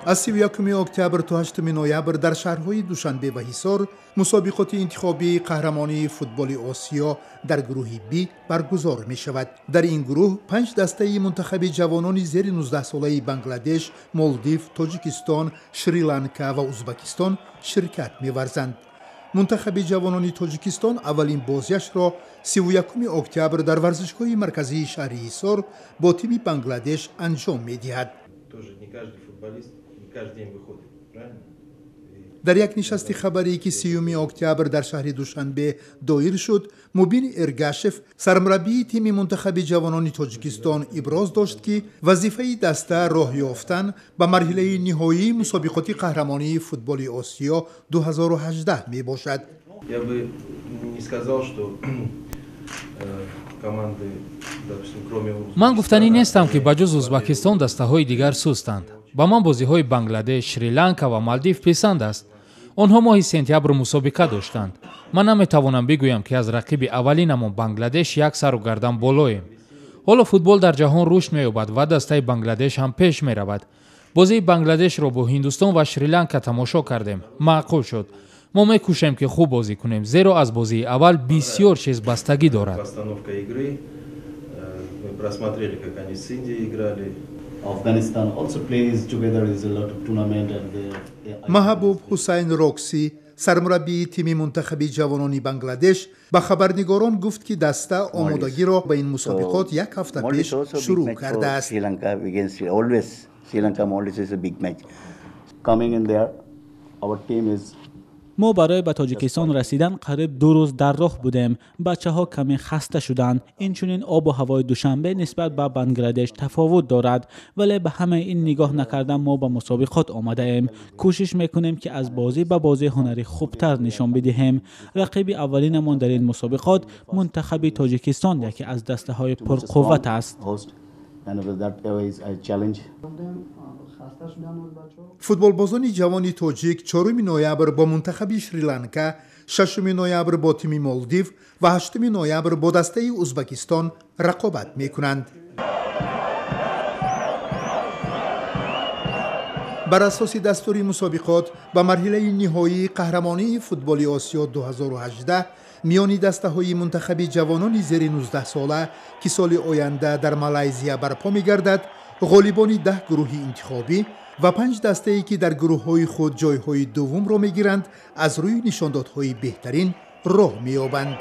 از 31 اکتبر تا 8 نوامبر در شهرهای دوشنبه و حصار مسابقات انتخابی قهرمانی فوتبال آسیا در گروه B برگزار می شود. در این گروه 5 دسته منتخب جوانان زیر 19 ساله بنگلادش، مالدیو، تاجیکستان، شریلانکا و ازبکستان شرکت می ورزند. منتخب جوانان تاجیکستان اولین بازیش را 31 اکتبر در ورزشگاه مرکزی شهر حصار با تیم بنگلادش انجام می دهد. در یک نشست خبری که 30 اکتبر در شهر دوشنبه دایر شد، مبین ارگاشف سرمربی تیم منتخب جوانان تاجیکستان ابراز داشت که وظیفه دسته راه یافتن به مرحله نهایی مسابقات قهرمانی فوتبال آسیا 2018 می باشد. من گفتنی نیستم که بجز ازبکستان دسته های دیگر سستند. با من بازی های بنگلادش، شریلانکا و مالدیو پسند است. آنها ماه سپتامبر مسابقه داشتند. من نمیتوانم بگویم که از رقیب اولینمان بنگلادش یک سر و گردن بالاییم. حالا فوتبال در جهان رشد می‌یابد و دسته بنگلادش هم پیش می‌رود. بازی بنگلادش را با هندوستان و شریلانکا تماشا کردیم. معقول شد. ما می‌کوشیم که خوب بازی کنیم، زیرا از بازی اول بسیار چیز بستگی دارد. محبوب حسین روکسی سرمربی تیم منتخب جوانان بنگلادش به خبرنگاران گفت که دسته آمادگی را به این مسابقات یک هفته پیش شروع کرده است. ما برای به تاجیکستان رسیدن قریب 2 روز در راه بودیم. بچه ها کمی خسته شدند. اینچنین آب و هوای دوشنبه نسبت به بنگلادش تفاوت دارد، ولی به همه این نگاه نکردن ما به مسابقات آمده ایم. کوشش میکنیم که از بازی به بازی هنری خوبتر نشان بدهیم. رقیب اولینمان در این مسابقات منتخب تاجیکستان یکی از دسته های پرقوت است. فوتبال بازان جوان تاجیک 4 نوامبر با منتخب شریلانکا، 6 نوامبر با تیم مالدیو و 8 نوامبر با دسته ازبکستان رقابت می کنند. بر اساس دستور مسابقات به مرحله نهایی قهرمانی فوتبال آسیا 2018 میان دسته های منتخب جوانان زیر 19 ساله که سال آینده در مالزیا برپا می گردد، غالبان 10 گروه انتخابی و 5 دسته ای که در گروه های خود جای های دوم را می گیرند از روی نشاندادهای بهترین راه می یابند.